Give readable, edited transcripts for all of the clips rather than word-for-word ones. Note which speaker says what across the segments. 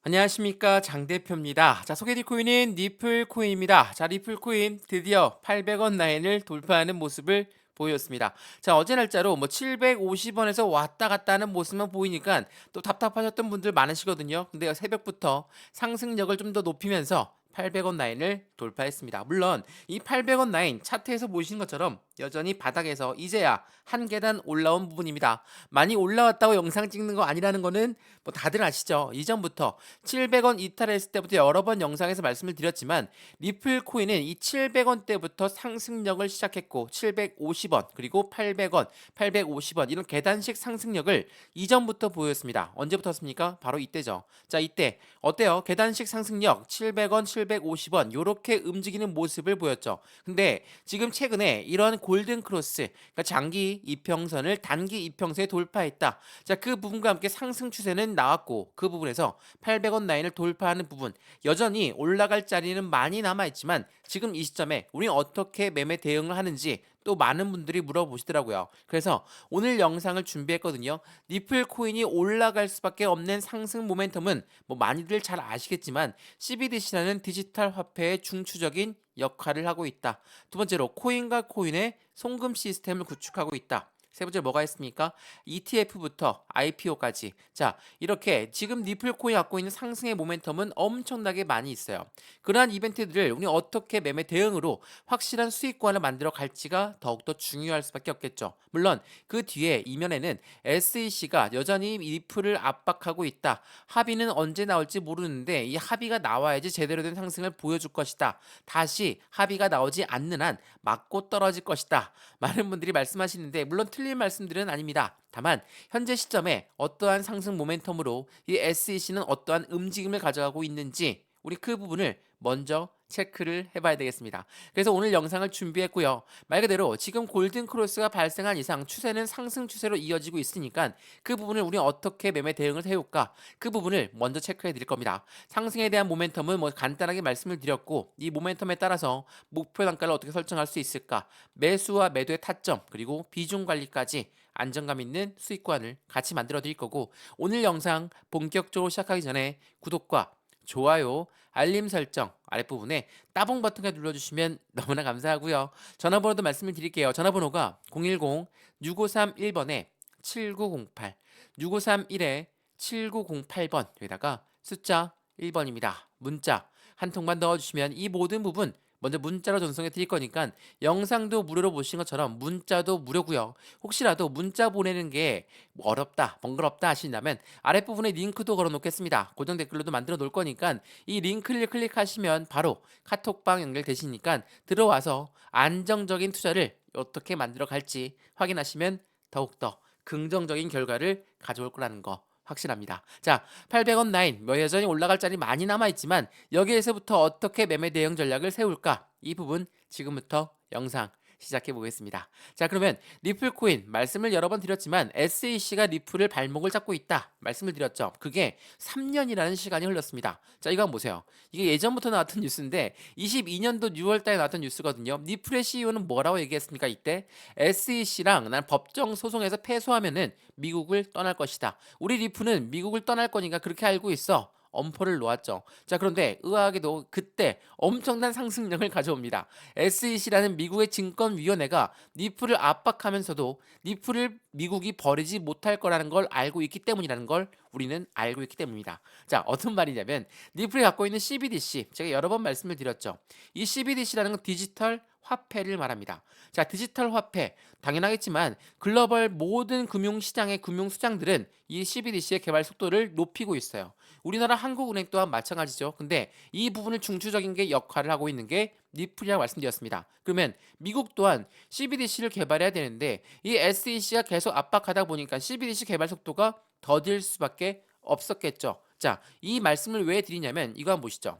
Speaker 1: 안녕하십니까, 장 대표입니다. 자, 소개해드릴 코인은 리플 코인입니다. 자, 리플 코인 드디어 800원 라인을 돌파하는 모습을 보였습니다. 자, 어제 날짜로 750원에서 왔다 갔다 하는 모습만 보이니까 또 답답하셨던 분들 많으시거든요. 근데 새벽부터 상승력을 좀 더 높이면서 800원 라인을 돌파했습니다. 물론 이 800원 라인 차트에서 보시는 것처럼 여전히 바닥에서 이제야 한 계단 올라온 부분입니다. 많이 올라왔다고 영상 찍는 거 아니라는 거는 뭐 다들 아시죠? 이전부터 700원 이탈했을 때부터 여러 번 영상에서 말씀을 드렸지만 리플 코인은 이 700원 때부터 상승력을 시작했고 750원 그리고 800원, 850원 이런 계단식 상승력을 이전부터 보였습니다. 언제부터였습니까? 바로 이때죠. 자, 이때 어때요? 계단식 상승력 700원, 750원 요렇게 움직이는 모습을 보였죠. 근데 지금 최근에 이런 골든 크로스, 그러니까 장기 이평선을 단기 이평선에 돌파했다. 자, 그 부분과 함께 상승 추세는 나왔고 그 부분에서 800원 라인을 돌파하는 부분 여전히 올라갈 자리는 많이 남아 있지만 지금 이 시점에 우리 어떻게 매매 대응을 하는지 또 많은 분들이 물어보시더라고요. 그래서 오늘 영상을 준비했거든요. 리플 코인이 올라갈 수밖에 없는 상승 모멘텀은 뭐 많이들 잘 아시겠지만 CBDC라는 디지털 화폐의 중추적인 역할을 하고 있다. 두 번째로 코인과 코인의 송금 시스템을 구축하고 있다. 세 번째 뭐가 있습니까? ETF부터 IPO까지. 자, 이렇게 지금 리플 코인이 갖고 있는 상승의 모멘텀은 엄청나게 많이 있어요. 그러한 이벤트들을 우리 어떻게 매매 대응으로 확실한 수익권을 만들어 갈지가 더욱더 중요할 수밖에 없겠죠. 물론 그 뒤에 이면에는 SEC가 여전히 리플을 압박하고 있다. 합의는 언제 나올지 모르는데 이 합의가 나와야지 제대로 된 상승을 보여줄 것이다. 다시 합의가 나오지 않는 한 맞고 떨어질 것이다. 많은 분들이 말씀하시는데 물론 틀린 말씀들은 아닙니다. 다만 현재 시점에 어떠한 상승 모멘텀으로 이 SEC는 어떠한 움직임을 가져가고 있는지 우리 그 부분을 먼저 체크를 해봐야 되겠습니다. 그래서 오늘 영상을 준비했고요. 말 그대로 지금 골든 크로스가 발생한 이상 추세는 상승 추세로 이어지고 있으니까 그 부분을 우리 어떻게 매매 대응을 해올까 그 부분을 먼저 체크해 드릴 겁니다. 상승에 대한 모멘텀은 뭐 간단하게 말씀을 드렸고 이 모멘텀에 따라서 목표 단가를 어떻게 설정할 수 있을까 매수와 매도의 타점 그리고 비중 관리까지 안정감 있는 수익관을 같이 만들어 드릴 거고 오늘 영상 본격적으로 시작하기 전에 구독과 좋아요, 알림 설정 아랫부분에 따봉 버튼을 눌러주시면 너무나 감사하고요. 전화번호도 말씀을 드릴게요. 전화번호가 010-6531번에 7908, 6531에 7908번 여기다가 숫자 1번입니다. 문자 한 통만 넣어주시면 이 모든 부분 먼저 문자로 전송해 드릴 거니까 영상도 무료로 보신 것처럼 문자도 무료고요. 혹시라도 문자 보내는 게 어렵다, 번거롭다 하신다면 아랫부분에 링크도 걸어 놓겠습니다. 고정 댓글로도 만들어 놓을 거니까 이 링크를 클릭하시면 바로 카톡방 연결되시니까 들어와서 안정적인 투자를 어떻게 만들어 갈지 확인하시면 더욱더 긍정적인 결과를 가져올 거라는 거 확실합니다. 자, 800원 라인 뭐 여전히 올라갈 자리 많이 남아 있지만 여기에서부터 어떻게 매매 대응 전략을 세울까? 이 부분 지금부터 영상 시작해 보겠습니다. 자, 그러면 리플 코인 말씀을 여러 번 드렸지만 SEC가 리플을 발목을 잡고 있다. 말씀을 드렸죠. 그게 3년이라는 시간이 흘렀습니다. 자, 이거 한번 보세요. 이게 예전부터 나왔던 뉴스인데 22년도 6월 달에 나왔던 뉴스거든요. 리플의 CEO는 뭐라고 얘기했습니까? 이때 SEC랑 난 법정 소송에서 패소하면은 미국을 떠날 것이다. 우리 리플은 미국을 떠날 거니까 그렇게 알고 있어. 엄포를 놓았죠. 자, 그런데 의아하게도 그때 엄청난 상승력을 가져옵니다. SEC라는 미국의 증권위원회가 리플을 압박하면서도 리플을 미국이 버리지 못할 거라는 걸 알고 있기 때문이라는 걸 우리는 알고 있기 때문입니다. 자, 어떤 말이냐면 리플이 갖고 있는 CBDC 제가 여러 번 말씀을 드렸죠. 이 CBDC라는 건 디지털 화폐를 말합니다. 자, 디지털 화폐 당연하겠지만 글로벌 모든 금융시장의 금융수장들은 이 CBDC의 개발 속도를 높이고 있어요. 우리나라 한국은행 또한 마찬가지죠. 근데 이 부분을 중추적인 게 역할을 하고 있는 게 리플이라고 말씀드렸습니다. 그러면 미국 또한 CBDC를 개발해야 되는데 이 SEC가 계속 압박하다 보니까 CBDC 개발 속도가 더딜 수밖에 없었겠죠. 자, 이 말씀을 왜 드리냐면 이거 한번 보시죠.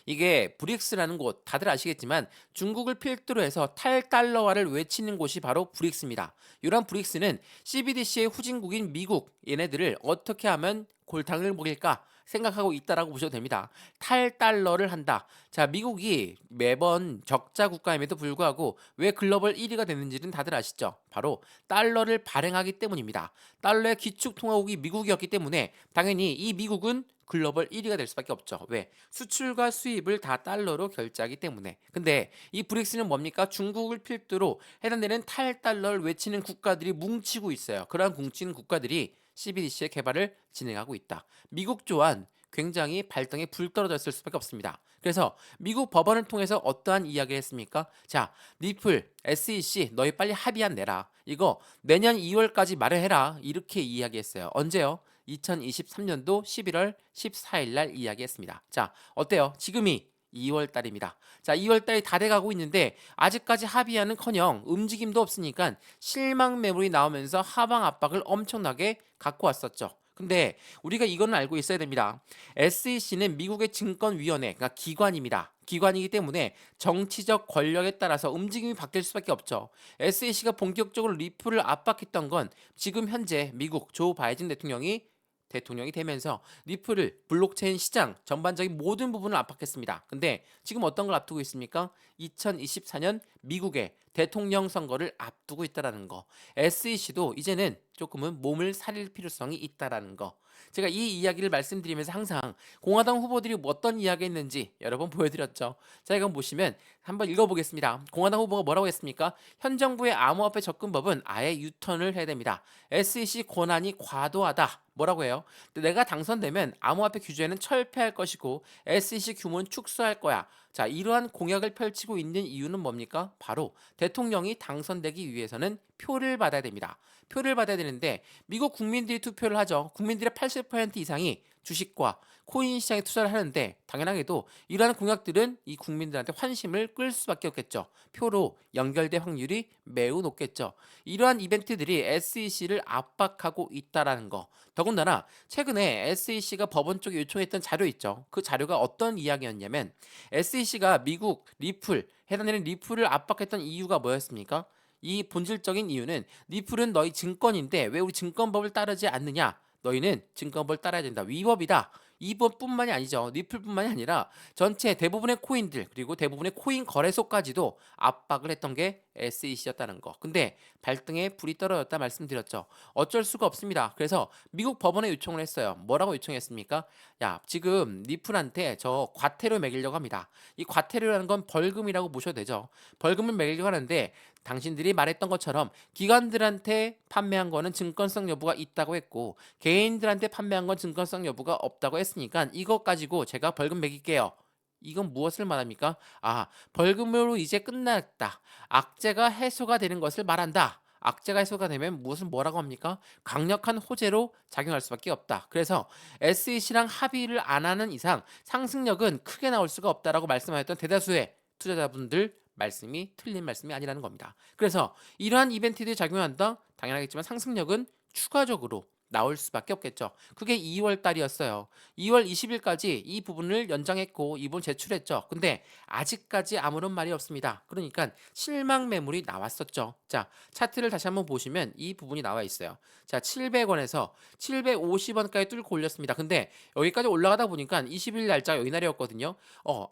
Speaker 1: 이게 브릭스라는 곳 다들 아시겠지만 중국을 필두로 해서 탈달러화를 외치는 곳이 바로 브릭스입니다. 이런 브릭스는 CBDC의 후진국인 미국 얘네들을 어떻게 하면 골탕을 먹일까 생각하고 있다라고 보셔도 됩니다. 탈달러를 한다. 자, 미국이 매번 적자 국가임에도 불구하고 왜 글로벌 1위가 됐는지는 다들 아시죠? 바로 달러를 발행하기 때문입니다. 달러의 기축통화국이 미국이었기 때문에 당연히 이 미국은 글로벌 1위가 될 수밖에 없죠. 왜? 수출과 수입을 다 달러로 결제하기 때문에. 근데 이 브릭스는 뭡니까? 중국을 필두로 해당되는 탈달러를 외치는 국가들이 뭉치고 있어요. 그러한 뭉치는 국가들이 CBDC의 개발을 진행하고 있다. 미국 또한 굉장히 발등에 불 떨어졌을 수밖에 없습니다. 그래서 미국 법원을 통해서 어떠한 이야기를 했습니까? 자, 리플, SEC 너희 빨리 합의안 내라. 이거 내년 2월까지 말을 해라. 이렇게 이야기했어요. 언제요? 2023년도 11월 14일 날 이야기했습니다. 자, 어때요? 지금이 2월 달입니다. 자, 2월 달이 다 돼가고 있는데 아직까지 합의하는커녕 움직임도 없으니까 실망 매물이 나오면서 하방 압박을 엄청나게 갖고 왔었죠. 근데 우리가 이거는 알고 있어야 됩니다. SEC는 미국의 증권위원회, 그러니까 기관입니다. 기관이기 때문에 정치적 권력에 따라서 움직임이 바뀔 수밖에 없죠. SEC가 본격적으로 리플을 압박했던 건 지금 현재 미국 조 바이든 대통령이 되면서 리플을 블록체인 시장 전반적인 모든 부분을 압박했습니다. 근데 지금 어떤 걸 앞두고 있습니까? 2024년 미국의 대통령 선거를 앞두고 있다라는 거. SEC도 이제는 조금은 몸을 사릴 필요성이 있다라는 거. 제가 이 이야기를 말씀드리면서 항상 공화당 후보들이 어떤 이야기 했는지 여러 번 보여드렸죠. 자, 이건 보시면 한번 읽어보겠습니다. 공화당 후보가 뭐라고 했습니까? 현 정부의 암호화폐 접근법은 아예 유턴을 해야 됩니다. SEC 권한이 과도하다. 뭐라고 해요? 내가 당선되면 암호화폐 규제는 철폐할 것이고 SEC 규모는 축소할 거야. 자, 이러한 공약을 펼치고 있는 이유는 뭡니까? 바로 대통령이 당선되기 위해서는 표를 받아야 됩니다. 표를 받아야 되는데 미국 국민들이 투표를 하죠. 국민들의 80% 이상이 주식과 코인 시장에 투자를 하는데 당연하게도 이러한 공약들은 이 국민들한테 환심을 끌 수밖에 없겠죠. 표로 연결될 확률이 매우 높겠죠. 이러한 이벤트들이 SEC를 압박하고 있다라는 거. 더군다나 최근에 SEC가 법원 쪽에 요청했던 자료 있죠. 그 자료가 어떤 이야기였냐면 SEC가 미국 리플 해당되는 리플을 압박했던 이유가 뭐였습니까? 이 본질적인 이유는 리플은 너희 증권인데 왜 우리 증권법을 따르지 않느냐? 너희는 증권법을 따라야 된다. 위법이다. 이법뿐만이 아니죠. 리플뿐만이 아니라 전체 대부분의 코인들 그리고 대부분의 코인 거래소까지도 압박을 했던 게 SEC였다는 거. 근데 발등에 불이 떨어졌다 말씀드렸죠. 어쩔 수가 없습니다. 그래서 미국 법원에 요청을 했어요. 뭐라고 요청했습니까? 야, 지금 리플한테 저 과태료 매기려고 합니다. 이 과태료라는 건 벌금이라고 보셔도 되죠. 벌금을 매기려고 하는데 당신들이 말했던 것처럼 기관들한테 판매한 거는 증권성 여부가 있다고 했고 개인들한테 판매한 건 증권성 여부가 없다고 했으니까 이것 가지고 제가 벌금 매길게요. 이건 무엇을 말합니까? 아, 벌금으로 이제 끝났다. 악재가 해소가 되는 것을 말한다. 악재가 해소가 되면 무엇은 뭐라고 합니까? 강력한 호재로 작용할 수밖에 없다. 그래서 SEC랑 합의를 안 하는 이상 상승력은 크게 나올 수가 없다라고 말씀하셨던 대다수의 투자자분들 말씀이 틀린 말씀이 아니라는 겁니다. 그래서 이러한 이벤트들이 작용한다? 당연하겠지만 상승력은 추가적으로 나올 수밖에 없겠죠. 그게 2월 달이었어요. 2월 20일까지 이 부분을 연장했고 이분 제출했죠. 근데 아직까지 아무런 말이 없습니다. 그러니까 실망 매물이 나왔었죠. 자, 차트를 다시 한번 보시면 이 부분이 나와 있어요. 자, 700원에서 750원까지 뚫고 올렸습니다. 근데 여기까지 올라가다 보니까 20일 날짜가 여기 날이었거든요.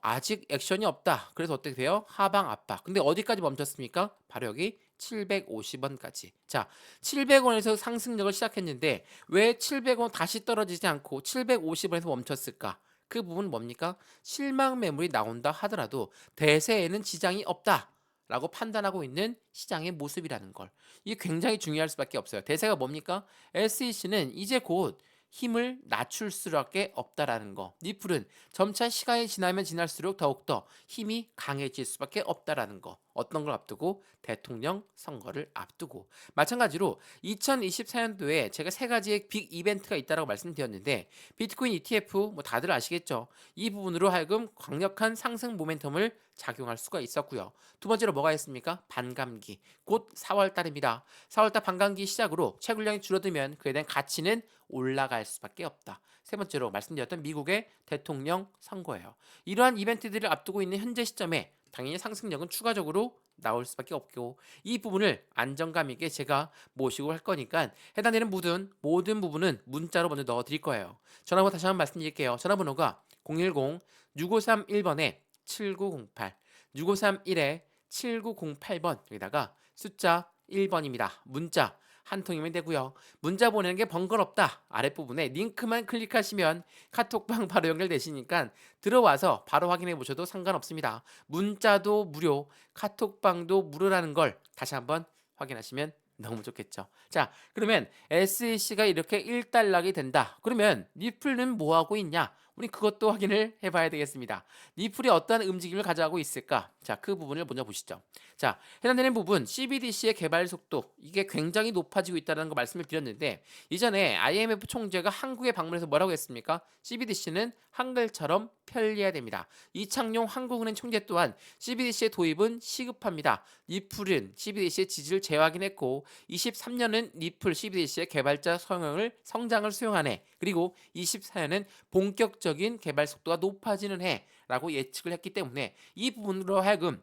Speaker 1: 아직 액션이 없다. 그래서 어떻게 돼요? 하방 압박. 근데 어디까지 멈췄습니까? 바로 여기 750원까지. 자, 700원에서 상승력을 시작했는데 왜 700원 다시 떨어지지 않고 750원에서 멈췄을까? 그 부분은 뭡니까? 실망 매물이 나온다 하더라도 대세에는 지장이 없다. 라고 판단하고 있는 시장의 모습이라는 걸. 이게 굉장히 중요할 수밖에 없어요. 대세가 뭡니까? SEC는 이제 곧 힘을 낮출 수밖에 없다라는 거. 리플은 점차 시간이 지나면 지날수록 더욱더 힘이 강해질 수밖에 없다라는 거. 어떤 걸 앞두고? 대통령 선거를 앞두고. 마찬가지로 2024년도에 제가 세 가지의 빅 이벤트가 있다라고 말씀드렸는데 비트코인 ETF 뭐 다들 아시겠죠? 이 부분으로 하여금 강력한 상승 모멘텀을 작용할 수가 있었고요. 두 번째로 뭐가 있습니까? 반감기. 곧 4월 달입니다. 4월 달 반감기 시작으로 채굴량이 줄어들면 그에 대한 가치는 올라갈 수밖에 없다. 세 번째로 말씀드렸던 미국의 대통령 선거예요. 이러한 이벤트들을 앞두고 있는 현재 시점에 당연히 상승력은 추가적으로 나올 수밖에 없고 이 부분을 안정감 있게 제가 모시고 할 거니까 해당되는 모든 부분은 문자로 먼저 넣어 드릴 거예요. 전화번호 다시 한번 말씀드릴게요. 전화번호가 010-6531번에 7908 6531에 7908번 여기다가 숫자 1번입니다. 문자 한 통이면 되고요. 문자 보내는 게 번거롭다. 아랫부분에 링크만 클릭하시면 카톡방 바로 연결되시니까 들어와서 바로 확인해 보셔도 상관없습니다. 문자도 무료, 카톡방도 무료라는 걸 다시 한번 확인하시면 너무 좋겠죠. 자, 그러면 SEC가 이렇게 일단락이 된다. 그러면 리플은 뭐 하고 있냐? 우리 그것도 확인을 해봐야 되겠습니다. 리플이 어떠한 움직임을 가져가고 있을까? 자, 그 부분을 먼저 보시죠. 자, 해당되는 부분 CBDC의 개발 속도 이게 굉장히 높아지고 있다는 거 말씀을 드렸는데 이전에 IMF 총재가 한국에 방문해서 뭐라고 했습니까? CBDC는 한글처럼 편리해야 됩니다. 이창용 한국은행 총재 또한 CBDC의 도입은 시급합니다. 리플은 CBDC의 지지를 재확인했고 23년은 리플 CBDC의 개발자 성장을 수용하네. 그리고 24년은 본격적인 개발 속도가 높아지는 해라고 예측을 했기 때문에 이 부분으로 하여금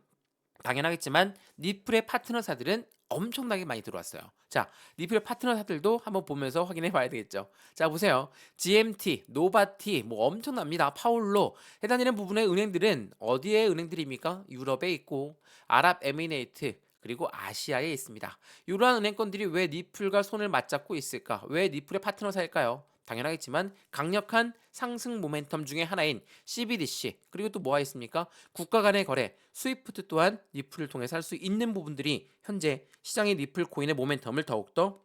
Speaker 1: 당연하겠지만 리플의 파트너사들은 엄청나게 많이 들어왔어요. 자, 리플의 파트너사들도 한번 보면서 확인해 봐야 되겠죠. 자, 보세요. GMT, 노바티 뭐 엄청납니다. 파울로 해당되는 부분의 은행들은 어디에 은행들입니까? 유럽에 있고 아랍에미레이트 그리고 아시아에 있습니다. 이러한 은행권들이 왜 리플과 손을 맞잡고 있을까? 왜 리플의 파트너사일까요? 당연하겠지만 강력한 상승 모멘텀 중에 하나인 CBDC 그리고 또 뭐가 있습니까? 국가 간의 거래 스위프트 또한 리플을 통해서 할 수 있는 부분들이 현재 시장의 리플 코인의 모멘텀을 더욱더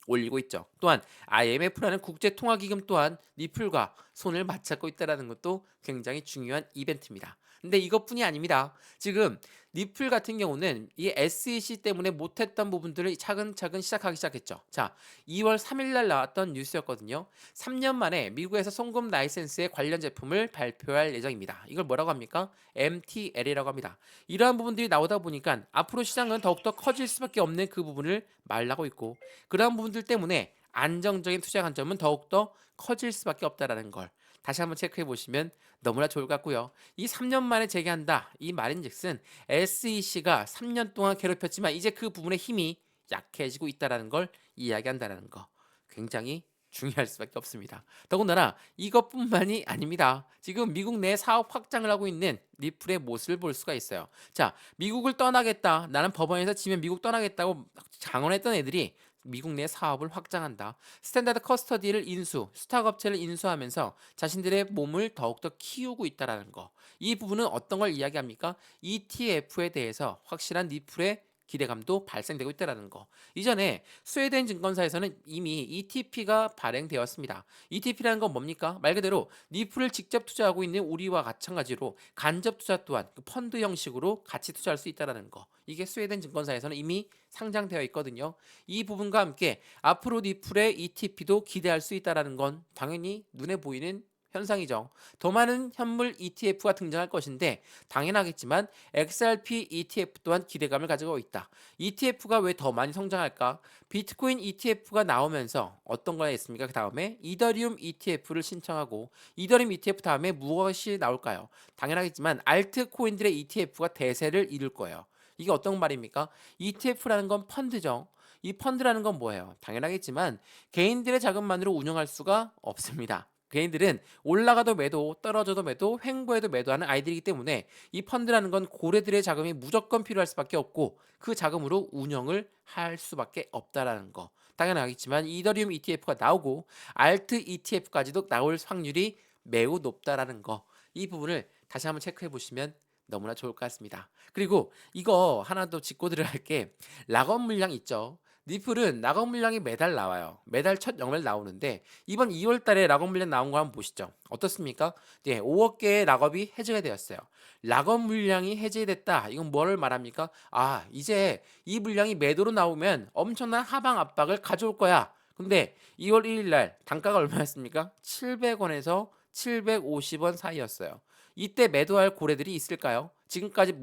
Speaker 1: 올리고 있죠. 또한 IMF라는 국제통화기금 또한 리플과 손을 맞잡고 있다는 것도 굉장히 중요한 이벤트입니다. 근데 이것뿐이 아닙니다. 지금 리플 같은 경우는 이 SEC 때문에 못했던 부분들을 차근차근 시작하기 시작했죠. 자, 2월 3일 날 나왔던 뉴스였거든요. 3년 만에 미국에서 송금 라이센스의 관련 제품을 발표할 예정입니다. 이걸 뭐라고 합니까? MTL이라고 합니다. 이러한 부분들이 나오다 보니까 앞으로 시장은 더욱더 커질 수밖에 없는 그 부분을 말하고 있고 그러한 부분들 때문에 안정적인 투자 관점은 더욱더 커질 수밖에 없다라는 걸 다시 한번 체크해 보시면 너무나 좋을 것 같고요. 이 3년 만에 재개한다. 이 말인즉슨 SEC가 3년 동안 괴롭혔지만 이제 그 부분의 힘이 약해지고 있다라는 걸 이야기한다는 거. 굉장히 중요할 수밖에 없습니다. 더군다나 이것뿐만이 아닙니다. 지금 미국 내 사업 확장을 하고 있는 리플의 모습을 볼 수가 있어요. 자, 미국을 떠나겠다. 나는 법원에서 지면 미국 떠나겠다고 장언했던 애들이 미국 내 사업을 확장한다. 스탠다드 커스터디를 수탁 업체를 인수하면서 자신들의 몸을 더욱더 키우고 있다라는 거. 이 부분은 어떤 걸 이야기합니까? ETF에 대해서 확실한 리플의 기대감도 발생되고 있다는 거. 이전에 스웨덴 증권사에서는 이미 ETP가 발행되었습니다. ETP라는 건 뭡니까? 말 그대로 리플을 직접 투자하고 있는 우리와 마찬가지로 간접 투자 또한 그 펀드 형식으로 같이 투자할 수 있다는 거. 이게 스웨덴 증권사에서는 이미 상장되어 있거든요. 이 부분과 함께 앞으로 리플의 ETP도 기대할 수 있다는 건 당연히 눈에 보이는 현상이죠. 더 많은 현물 ETF가 등장할 것인데 당연하겠지만 XRP ETF 또한 기대감을 가지고 있다. ETF가 왜 더 많이 성장할까? 비트코인 ETF가 나오면서 어떤 거가 있습니까? 그 다음에 이더리움 ETF를 신청하고 이더리움 ETF 다음에 무엇이 나올까요? 당연하겠지만 알트코인들의 ETF가 대세를 이룰 거예요. 이게 어떤 말입니까? ETF라는 건 펀드죠. 이 펀드라는 건 뭐예요? 당연하겠지만 개인들의 자금만으로 운영할 수가 없습니다. 개인들은 올라가도 매도, 떨어져도 매도, 횡보해도 매도하는 아이들이기 때문에 이 펀드라는 건 고래들의 자금이 무조건 필요할 수밖에 없고 그 자금으로 운영을 할 수밖에 없다라는 거. 당연하겠지만 이더리움 ETF가 나오고 알트 ETF까지도 나올 확률이 매우 높다라는 거. 이 부분을 다시 한번 체크해 보시면 너무나 좋을 것 같습니다. 그리고 이거 하나 더 짚고 들어갈 게 락업 물량 있죠. 리플은 락업 물량이 매달 나와요. 매달 첫 영매를 나오는데 이번 2월 달에 락업 물량 나온 거 한번 보시죠. 어떻습니까? 네, 5억 개의 락업이 해제가 되었어요. 락업 물량이 해제됐다. 이건 뭐를 말합니까? 아, 이제 이 물량이 매도로 나오면 엄청난 하방 압박을 가져올 거야. 근데 2월 1일 날 단가가 얼마였습니까? 700원에서 750원 사이였어요. 이때 매도할 고래들이 있을까요? 지금까지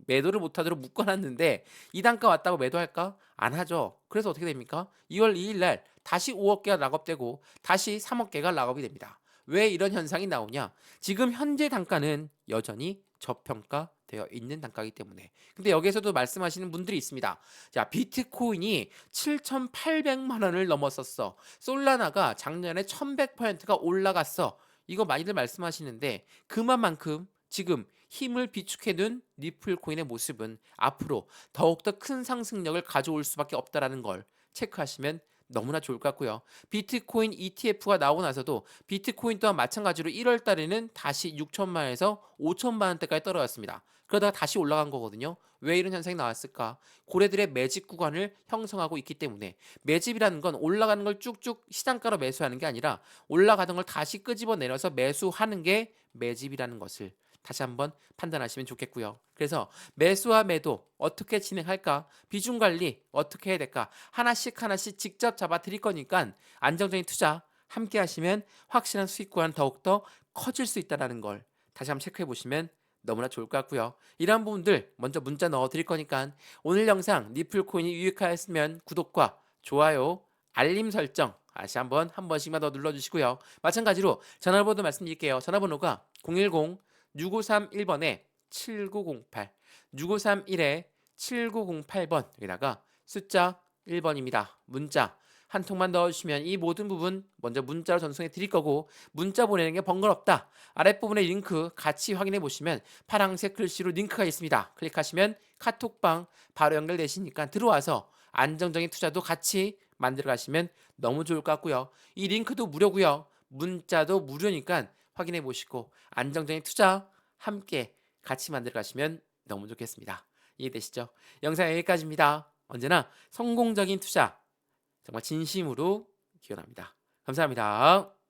Speaker 1: 매도를 못하도록 묶어놨는데 이 단가 왔다고 매도할까? 안 하죠. 그래서 어떻게 됩니까? 2월 2일 날 다시 5억 개가 락업되고 다시 3억 개가 락업이 됩니다. 왜 이런 현상이 나오냐? 지금 현재 단가는 여전히 저평가되어 있는 단가이기 때문에. 근데 여기에서도 말씀하시는 분들이 있습니다. 자, 비트코인이 7,800만 원을 넘었었어. 솔라나가 작년에 1100%가 올라갔어. 이거 많이들 말씀하시는데 그만큼 지금 힘을 비축해둔 리플 코인의 모습은 앞으로 더욱더 큰 상승력을 가져올 수밖에 없다라는 걸 체크하시면 너무나 좋을 것 같고요. 비트코인 ETF가 나오고 나서도 비트코인 또한 마찬가지로 1월 달에는 다시 6천만 원에서 5천만 원대까지 떨어졌습니다. 그러다가 다시 올라간 거거든요. 왜 이런 현상이 나왔을까? 고래들의 매집 구간을 형성하고 있기 때문에 매집이라는 건 올라가는 걸 쭉쭉 시장가로 매수하는 게 아니라 올라가던 걸 다시 끄집어 내려서 매수하는 게 매집이라는 것을 다시 한번 판단하시면 좋겠고요. 그래서 매수와 매도 어떻게 진행할까? 비중 관리 어떻게 해야 될까? 하나씩 직접 잡아 드릴 거니까 안정적인 투자 함께 하시면 확실한 수익 구간 더욱더 커질 수 있다는 걸 다시 한번 체크해 보시면 너무나 좋을 것 같고요. 이러한 부분들 먼저 문자 넣어 드릴 거니까 오늘 영상 리플 코인이 유익하였으면 구독과 좋아요, 알림 설정 다시 한 번씩만 더 눌러주시고요. 마찬가지로 전화번호 말씀드릴게요. 전화번호가 010 6531번에 7908 6531에 7908번 여기다가 숫자 1번입니다. 문자 한 통만 넣어주시면 이 모든 부분 먼저 문자로 전송해 드릴 거고 문자 보내는 게 번거롭다. 아랫부분에 링크 같이 확인해 보시면 파란색 글씨로 링크가 있습니다. 클릭하시면 카톡방 바로 연결되시니까 들어와서 안정적인 투자도 같이 만들어 가시면 너무 좋을 것 같고요. 이 링크도 무료고요. 문자도 무료니까 확인해 보시고 안정적인 투자 함께 같이 만들어 가시면 너무 좋겠습니다. 이해되시죠? 영상 여기까지입니다. 언제나 성공적인 투자 정말 진심으로 기원합니다. 감사합니다.